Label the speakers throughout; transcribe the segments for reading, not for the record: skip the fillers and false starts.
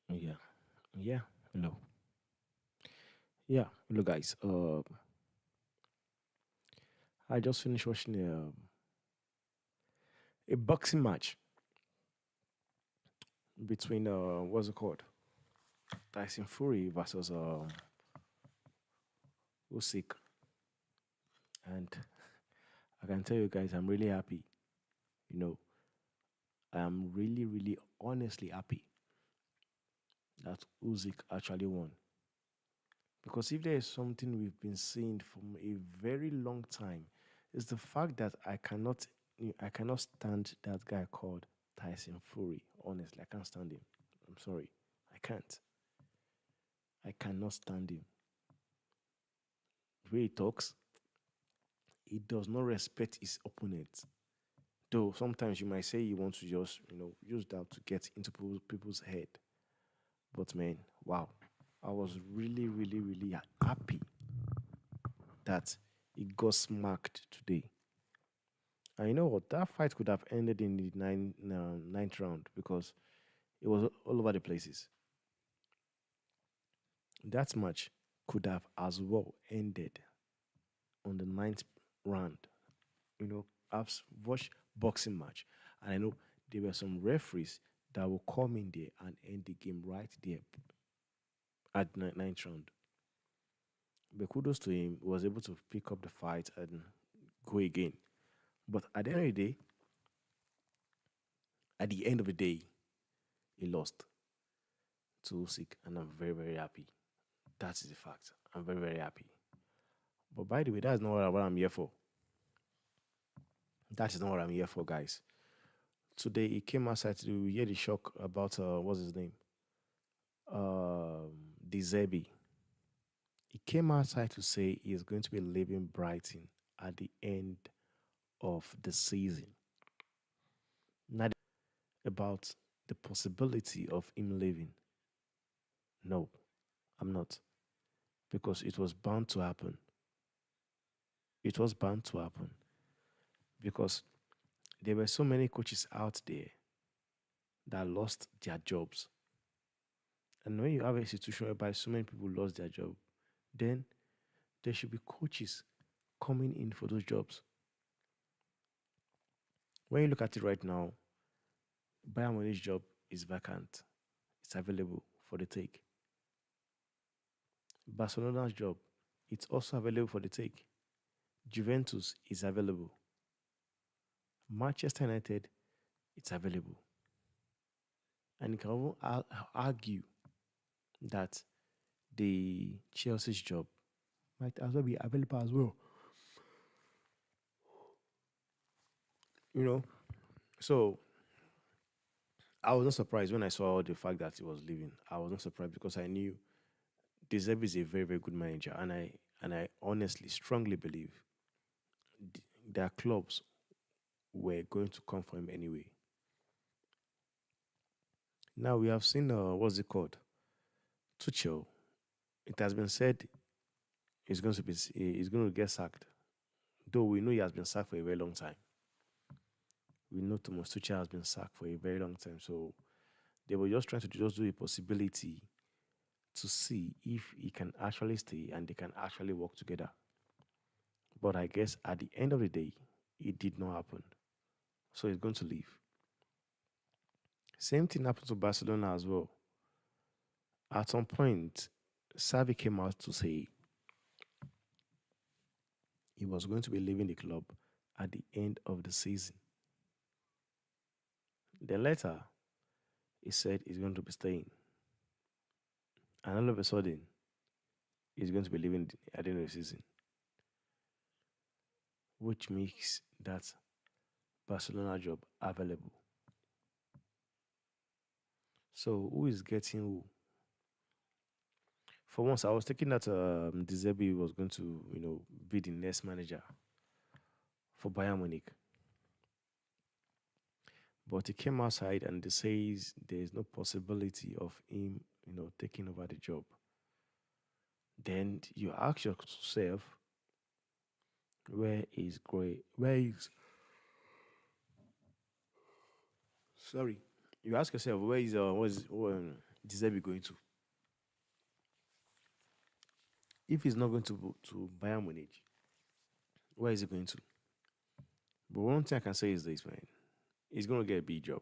Speaker 1: Yeah, yeah. Hello. Yeah, hello, guys. I just finished watching a boxing match between what's it called? Tyson Fury versus Usyk, and I can tell you guys, I'm really happy. You know, I'm really, really, honestly happy that Usyk actually won. Because if there is something we've been seeing from a very long time, it's the fact that I cannot stand that guy called Tyson Fury. Honestly, I can't stand him. I'm sorry. I can't. I cannot stand him. The way he talks, he does not respect his opponent. Though sometimes you might say you want to just, use that to get into people's head. But man, wow. I was really, really, really happy that he got smacked today. And you know what? That fight could have ended in the ninth round because it was all over the places. That match could have as well ended on the ninth round. I've watched boxing match, and I know there were some referees that will come in there and end the game right there at ninth round. But kudos to him, he was able to pick up the fight and go again. But at the end of the day, he lost to Usyk, and I'm very, very happy. That is the fact. I'm very, very happy. But by the way, that's not what I'm here for. That is not what I'm here for, guys. Today he came outside to hear the shock about what's his name? The Zerbi. He came outside to say he is going to be leaving Brighton at the end of the season. Not about the possibility of him leaving. No, I'm not. Because it was bound to happen. It was bound to happen. Because there were so many coaches out there that lost their jobs. And when you have a situation whereby so many people lost their job, then there should be coaches coming in for those jobs. When you look at it right now, Bayern Munich's job is vacant. It's available for the take. Barcelona's job, it's also available for the take. Juventus is available. Manchester United, it's available. And you can even argue that the Chelsea's job might as well be available as well. You know, so I was not surprised when I saw the fact that he was leaving. I was not surprised because I knew De Zerbi is a very, very good manager, and I honestly, strongly believe their clubs were going to come for him anyway. Now we have seen what's it called? Tuchel. It has been said he's going to get sacked. Though we know he has been sacked for a very long time. We know Thomas Tuchel has been sacked for a very long time. So they were just trying to just do a possibility to see if he can actually stay and they can actually work together. But I guess at the end of the day, it did not happen. So he's going to leave. Same thing happened to Barcelona as well. At some point, Xavi came out to say he was going to be leaving the club at the end of the season. Then later, he said he's going to be staying. And all of a sudden, he's going to be leaving at the end of the season, which makes that Barcelona job available. So who is getting who? For once, I was thinking that De Zerbi was going to, be the next manager for Bayern Munich. But he came outside and they says there is no possibility of him, taking over the job. Then you ask yourself, where is sorry. You ask yourself where is Zerbi going to? If he's not going to Bayern Munich, where is he going to? But one thing I can say is this, man. He's going to get a big job.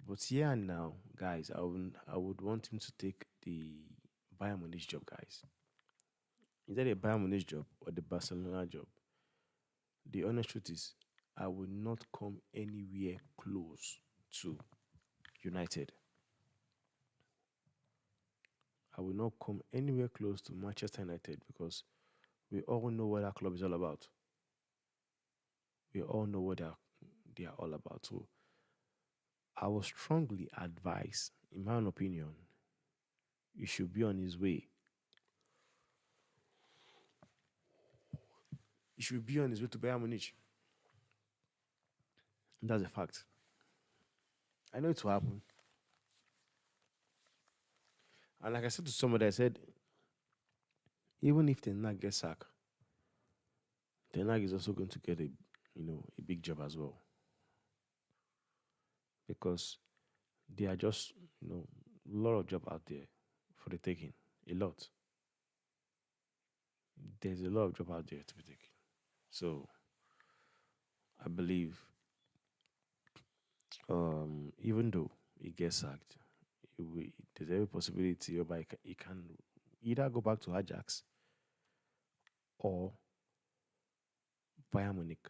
Speaker 1: But yeah, now, guys, I would want him to take the Bayern Munich job, guys. Either the Bayern Munich job or the Barcelona job. The honest truth is, I would not come anywhere close to United. I will not come anywhere close to Manchester United because we all know what that club is all about. We all know what they are all about. So I will strongly advise, in my own opinion, he should be on his way. He should be on his way to Bayern Munich. And that's a fact. I know it will happen. And like I said to somebody, I said, even if Ten Hag gets sacked, Ten Hag is also going to get a big job as well. Because there are just, a lot of job out there for the taking. A lot. There's a lot of job out there to be taken. So I believe, even though he gets sacked, there's every possibility whereby he can either go back to Ajax or Bayern Munich.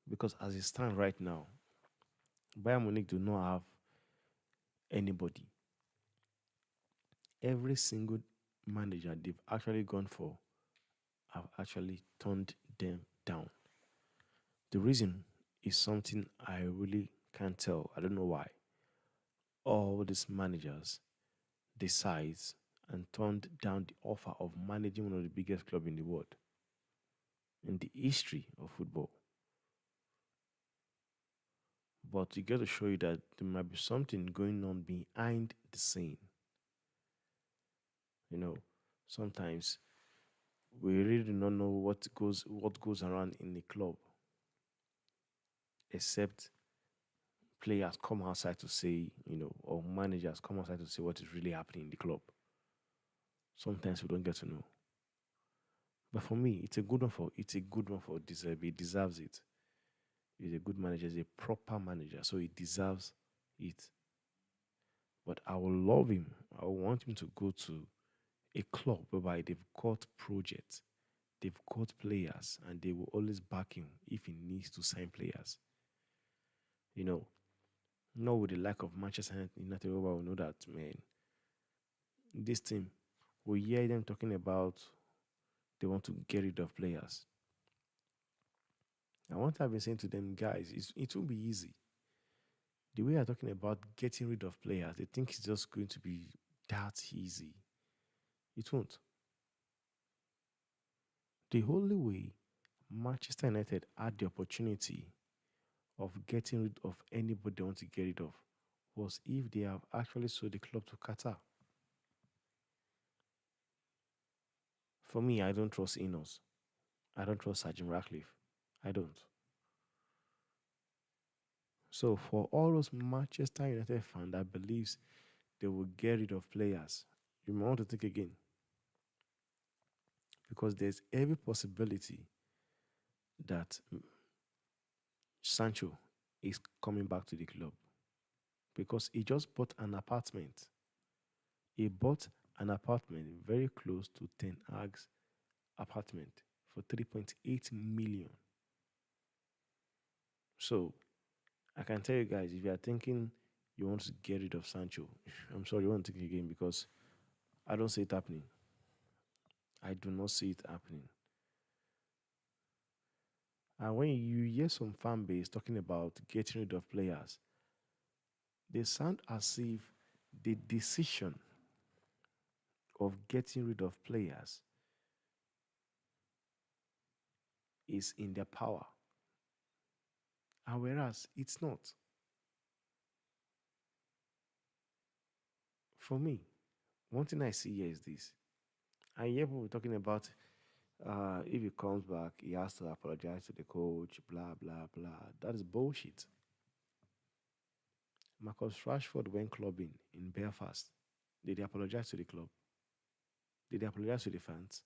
Speaker 1: Because as it stands right now, Bayern Munich do not have anybody. Every single manager they've actually gone for have actually turned them down. The reason is something I really can't tell. I don't know why. All these managers decide and turned down the offer of managing one of the biggest clubs in the world, in the history of football. But you got to show you that there might be something going on behind the scene. You know, sometimes we really do not know what goes around in the club, except players come outside to say, or managers come outside to say what is really happening in the club. Sometimes we don't get to know. But for me, it's a good one for deserve. He deserves it. He's a good manager, he's a proper manager, so he deserves it. But I will love him. I want him to go to a club whereby they've got projects, they've got players, and they will always back him if he needs to sign players. You know, not with the lack of Manchester United, whereby we know that, man, this team, we hear them talking about they want to get rid of players. I want to have been saying to them, guys, it will be easy. The way you're talking about getting rid of players, they think it's just going to be that easy. It won't. The only way Manchester United had the opportunity of getting rid of anybody they want to get rid of was if they have actually sold the club to Qatar. For me, I don't trust Inos. I don't trust Sergeant Ratcliffe. I don't. So for all those Manchester United fans that believes they will get rid of players, you might want to think again. Because there's every possibility that Sancho is coming back to the club. Because he just bought an apartment. He bought an apartment very close to Ten Hag's apartment for 3.8 million. So I can tell you guys, if you are thinking you want to get rid of Sancho, I'm sorry, you want to think again because I don't see it happening. I do not see it happening. And when you hear some fan base talking about getting rid of players, they sound as if the decision of getting rid of players is in their power. And whereas it's not. For me, one thing I see here is this. I hear people talking about if he comes back, he has to apologize to the coach, blah, blah, blah. That is bullshit. Marcus Rashford went clubbing in Belfast. Did he apologize to the club? Did he apologize to the fans?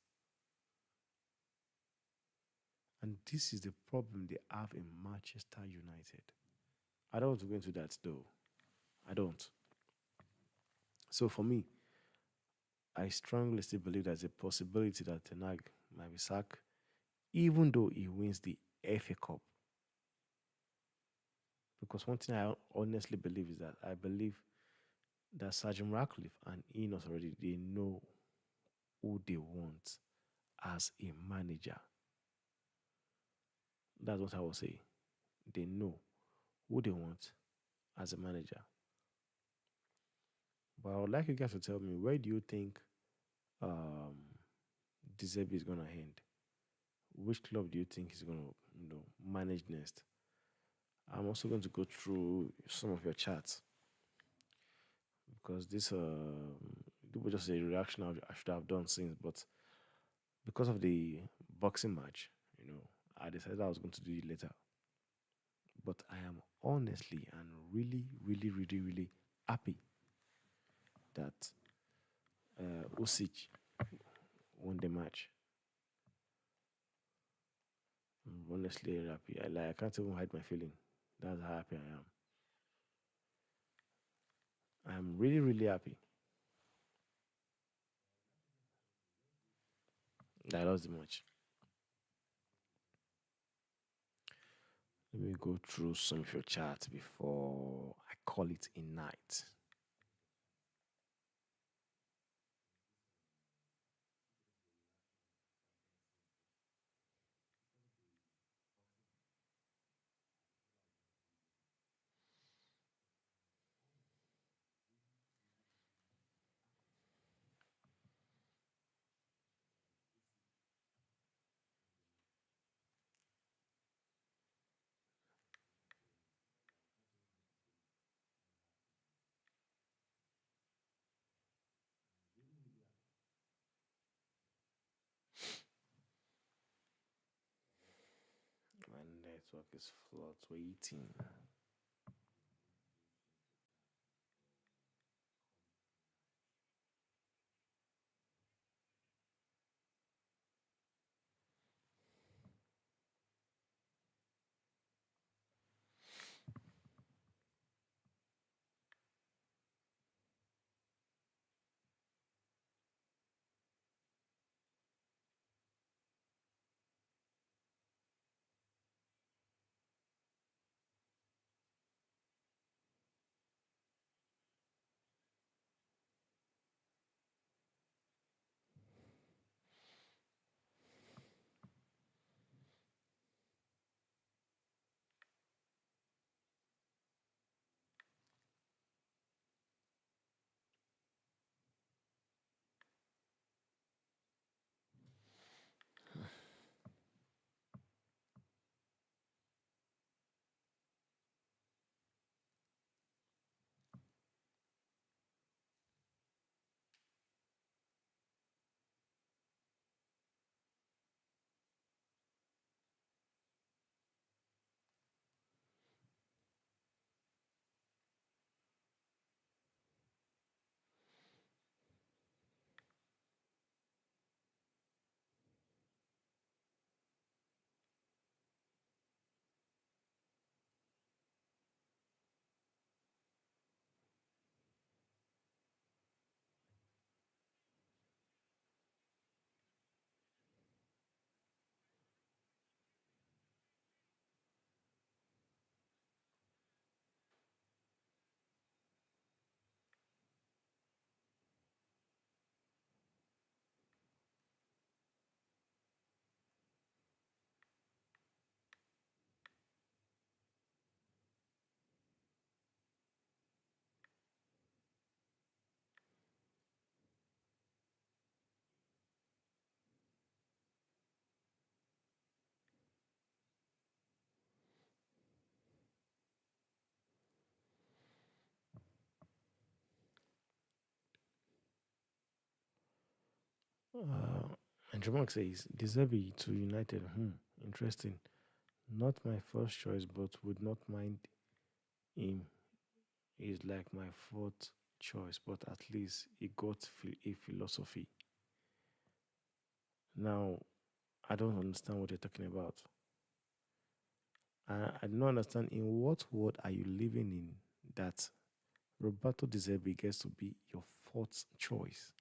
Speaker 1: And this is the problem they have in Manchester United. I don't want to go into that though. I don't. So for me, I strongly still believe there's a possibility that Ten Hag might be sacked, even though he wins the FA Cup. Because one thing I honestly believe is that I believe that Sergeant Ratcliffe and Enos already they know who they want as a manager. That's what I will say. They know who they want as a manager. But I would like you guys to tell me where do you think um Zerbi is gonna end? Which club do you think he's gonna manage next? I'm also going to go through some of your chats because this was just a reaction I should have done since, but because of the boxing match, I decided I was going to do it later. But I am honestly and really, really, really, really happy that Usyk won the match. I'm honestly happy. I can't even hide my feeling. That's how happy I am. I'm really, really happy that I lost the match. Let me go through some of your chats before I call it a night. My network is fluctuating. And Jamark says, Deserby to United. Interesting. Not my first choice, but would not mind him is like my fourth choice, but at least he got a philosophy. Now, I don't understand what you're talking about. I don't understand in what world are you living in that Roberto De Zerbi gets to be your fourth choice.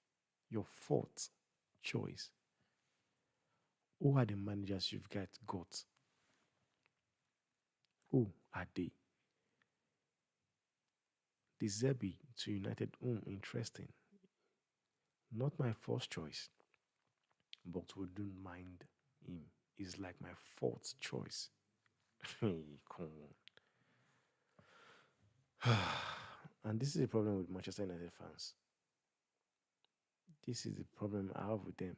Speaker 1: Your fourth choice. Who are the managers you've got? Who are they? De Zerbi to United, interesting. Not my first choice, but wouldn't mind him. He's like my fourth choice. Hey, come on. And this is the problem with Manchester United fans. This is the problem I have with them.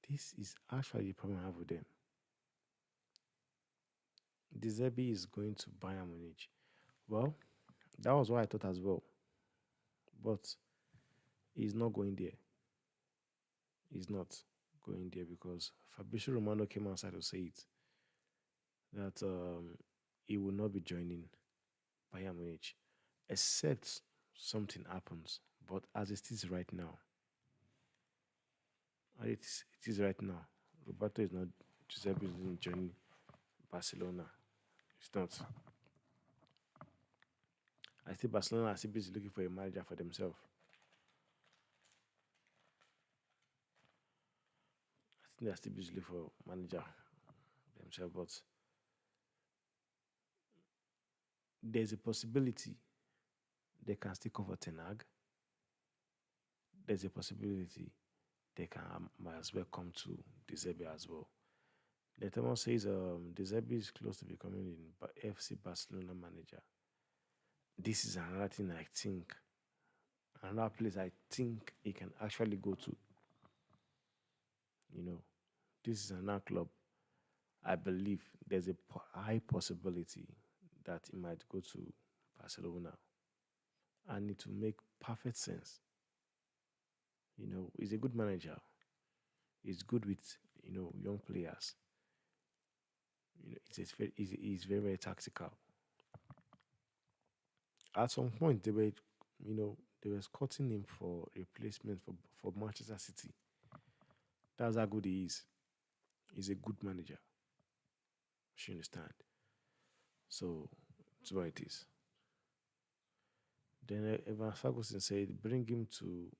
Speaker 1: This is actually the problem I have with them. De Zerbi is going to Bayern Munich. Well, that was what I thought as well. But he's not going there. He's not going there because Fabrizio Romano came outside to say it that he will not be joining Bayern Munich except something happens. But as it is right now, it is right now, Roberto is not, Giuseppe is not joining Barcelona. It's not. I think Barcelona are still busy looking for a manager for themselves. I think they're still busy looking for a manager themselves, but there's a possibility they can still cover Ten Hag. There's a possibility they can might as well come to De Zerbi as well. The Thomas says De Zerbi is close to becoming the FC Barcelona manager. This is another thing I think, another place I think he can actually go to. You know, this is another club. I believe there's a high possibility that he might go to Barcelona, and it will make perfect sense. You know, he's a good manager. He's good with young players. You know, he's very very tactical. At some point, they were scouting him for replacement for Manchester City. That's how good he is. He's a good manager. You understand? So that's what it is. Then Evan Ferguson said, bring him to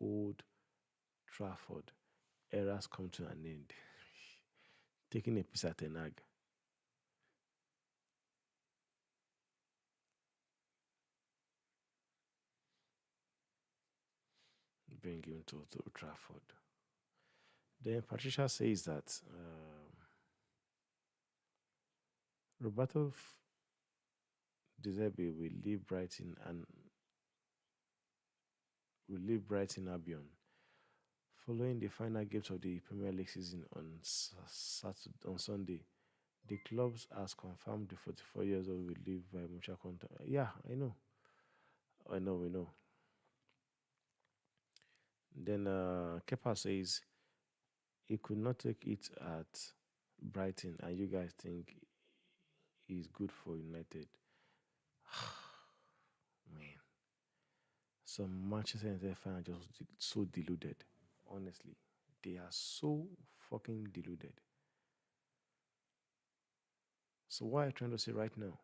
Speaker 1: Old Trafford. Eras come to an end. Taking a piece at Ten Hag. Bring him to Old Trafford. Then Patricia says that Roberto De Zerbi will leave Brighton Albion following the final games of the Premier League season on Sunday. The clubs has confirmed the 44 years old will leave by mutual contract. Yeah, I know. We know. Then Kepa says he could not take it at Brighton, and you guys think he's good for United. Man, some Manchester United fans are just so deluded. Honestly, they are so fucking deluded. So what are you trying to say right now?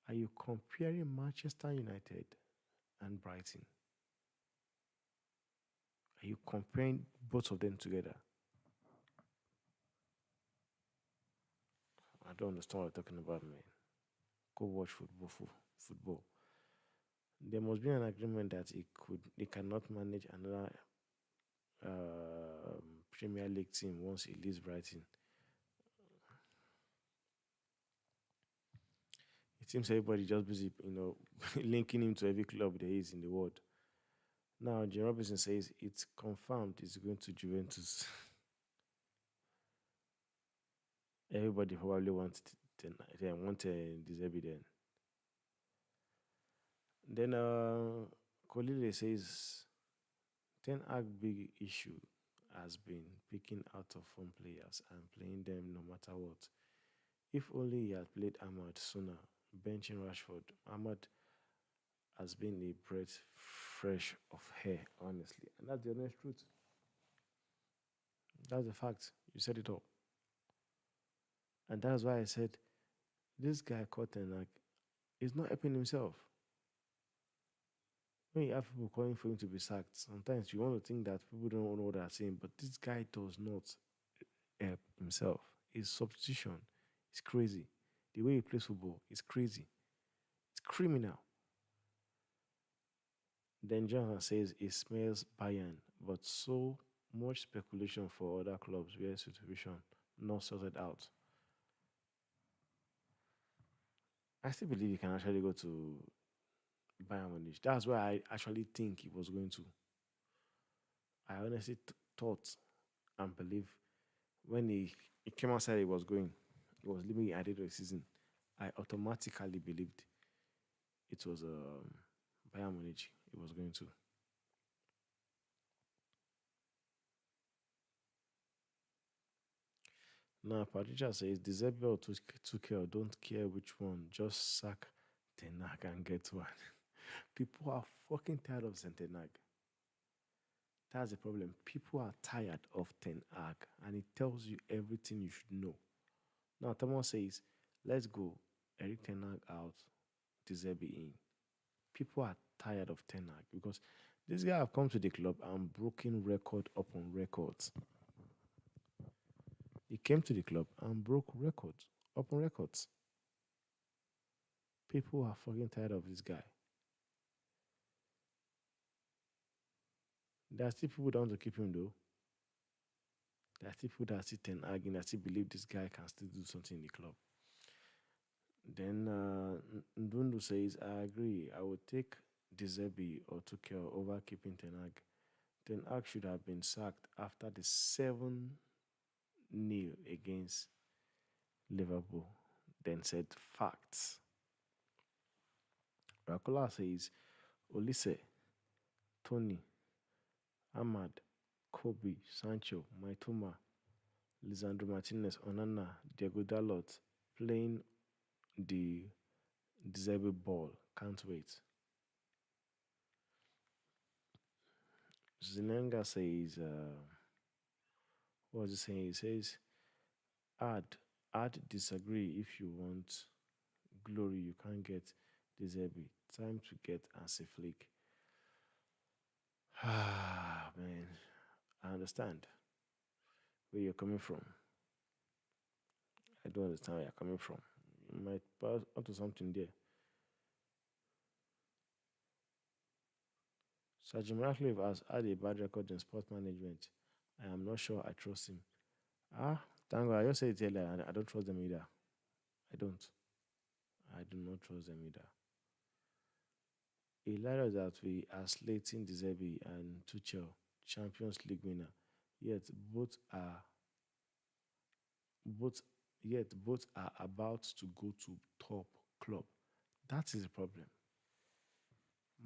Speaker 1: Are you comparing Manchester United and Brighton? Are you comparing both of them together? I don't understand what you're talking about, man. Go watch football. There must be an agreement that he cannot manage another Premier League team once he leaves Brighton. It seems everybody just busy, linking him to every club there is in the world. Now, Jim Robinson says it's confirmed he's going to Juventus. Everybody probably wants they want De Zerbi then. Then Kolile says Ten Hag big issue has been picking out of form players and playing them no matter what. If only he had played Ahmad sooner, benching Rashford. Ahmad has been a breath fresh of air, honestly. And that's the honest truth. That's the fact. You said it all. And that's why I said this guy Cotton like is not helping himself. When you have people calling for him to be sacked, sometimes you want to think that people don't know what they're saying, but this guy does not help himself. His substitution is crazy. The way he plays football is crazy. It's criminal. Then Jonathan says it smells Bayern, but so much speculation for other clubs where situation not sorted out. I still believe he can actually go to Bayern Munich. That's why I actually think he was going to. I honestly thought and believe when he came outside, he was going, he was leaving at the end of the season. I automatically believed it was Bayern Munich he was going to. Now, Patricia says, the Zerbi or Tuchel, don't care which one, just sack Ten Hag and get one. People are fucking tired of Ten Hag. That's the problem. People are tired of Ten Hag, and it tells you everything you should know. Now, Thomas says, let's go. Eric Ten Hag out, De Zerbi in. People are tired of Ten Hag because this guy have come to the club and broken record upon records. He came to the club and broke records upon records. People are fucking tired of this guy. There are still people that want to keep him though. There are still people that still Ten Hag that still believe this guy can still do something in the club. Then Ndundu says, I agree. I would take De Zerbi or Tuchel over keeping Ten Hag. Ten Hag should have been sacked after the 7-0 against Liverpool. Then said facts. Rakola says, Olise, Tony, Ahmad, Kobe, Sancho, Maitoma, Lisandro Martinez, Onana, Diego Dalot playing the Zerbi ball. Can't wait. Zinenga says, what was he saying? He says, add, disagree if you want glory. You can't get the Zerbi. Time to get as a flick. Ah, man. I understand where you're coming from. I don't understand where you're coming from. You might pass onto something there. Sir Jim Ratcliffe has had a bad record in sports management. I am not sure I trust him. Thank God. I just said it earlier. I don't trust them either. I don't. I do not trust them either. Hilarious that we are slating De Zerbi and Tuchel, Champions League winner. Yet both both are about to go to top club. That is the problem.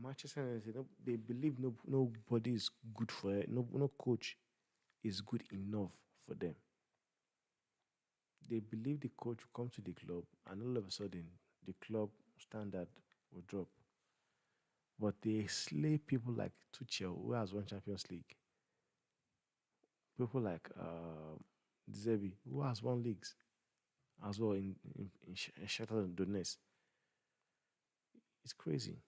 Speaker 1: Manchester United, they believe nobody is good for it. No coach is good enough for them. They believe the coach will come to the club and all of a sudden the club standard will drop. But they slay people like Tuchel, who has won Champions League. People like Zerbi, who has won leagues as well in Shakhtar Donetsk. It's crazy.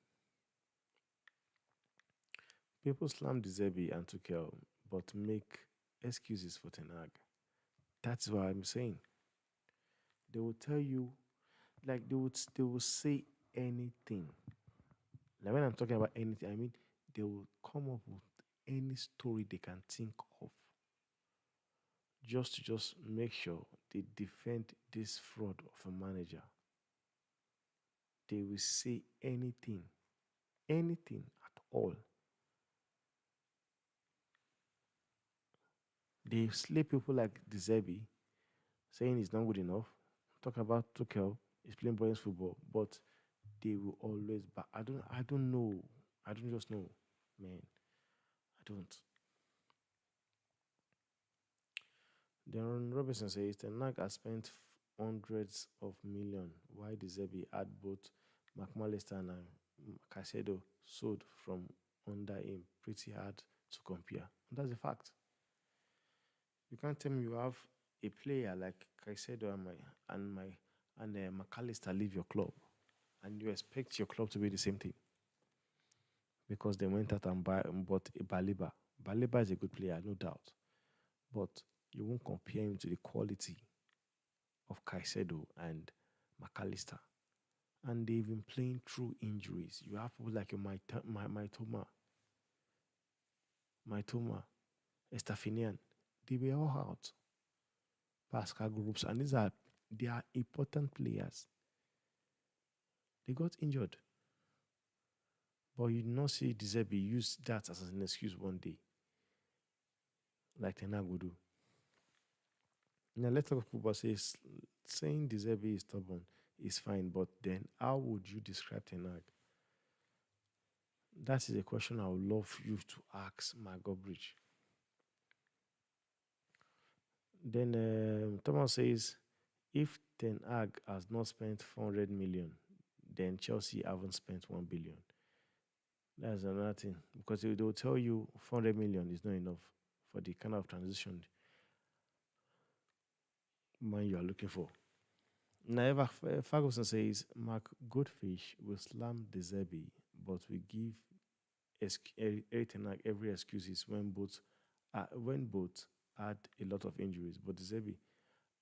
Speaker 1: People slam Zerbi and Tuchel, but make excuses for Ten Hag. That's what I'm saying. They will tell you, like they will say anything. Like when I'm talking about anything, I mean they will come up with any story they can think of just to make sure they defend this fraud of a manager. They will say anything at all. They slay people like De Zerbi, saying he's not good enough. Talk about Tuchel, he's playing brilliant football, but they will always back. I don't know. I don't just know, man. I don't. Darren Robinson says Ten Hag has spent hundreds of million. Why the Zerbi had both McAllister and Caicedo sold from under him. Pretty hard to compare. And that's a fact. You can't tell me you have a player like Caicedo and McAllister leave your club, and you expect your club to be the same thing because they went out and bought a Baliba. Baliba is a good player, no doubt, but you won't compare him to the quality of Caicedo and McAllister. And they've been playing through injuries. You have people like your Maitoma, Estafinian. They were all out. Pascal groups, and they are important players. They got injured, but you did not see Zerbi use that as an excuse one day, like Ten Hag would do. Now let's talk football. Saying Zerbi is stubborn is fine, but then how would you describe Ten Hag? That is a question I would love you to ask Margot Bridge. Then Thomas says, if Ten Hag has not spent 400 million, then Chelsea haven't spent 1 billion. That's another thing because they will tell you 400 million is not enough for the kind of transition man you are looking for. Now, Ferguson says Mark Goodfish will slam the Zerbi, but we give Eric Ten Hag every excuses when both had a lot of injuries. But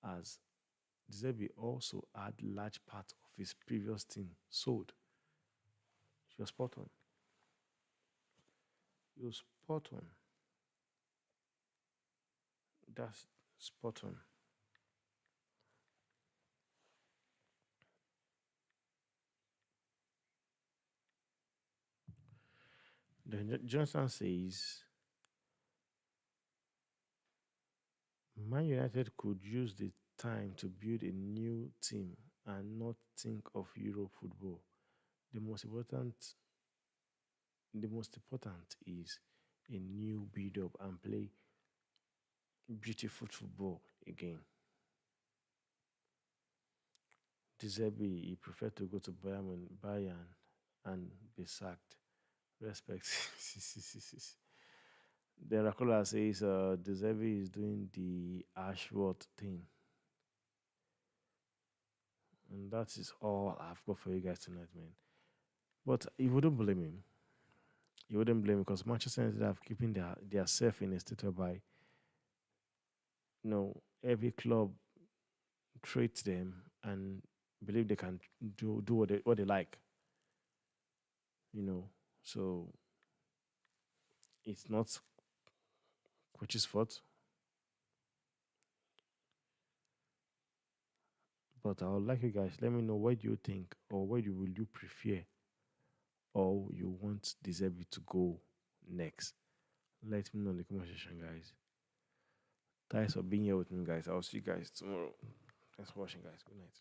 Speaker 1: has the Zerbi also had large part of his previous team sold. You're spot on. You're spot on. That's spot on. Then Johnson says Man United could use the time to build a new team and not think of Euro football. The most important the most important is a new build up and play beautiful football again. De Zerbi, he preferred to go to Bayern and be sacked. Respect. The Rakola says De Zerbi is doing the Ashworth thing. And that is all I've got for you guys tonight, man. But you wouldn't blame him. You wouldn't blame him because Manchester United have keeping their self in a state whereby every club treats them and believe they can do what they like. So it's not coach's fault. But I would like you guys, let me know what do you think or will you prefer or you want the Zerbi to go next. Let me know in the comment section, guys. Thanks for being here with me, guys. I'll see you guys tomorrow. Thanks for watching, guys. Good night.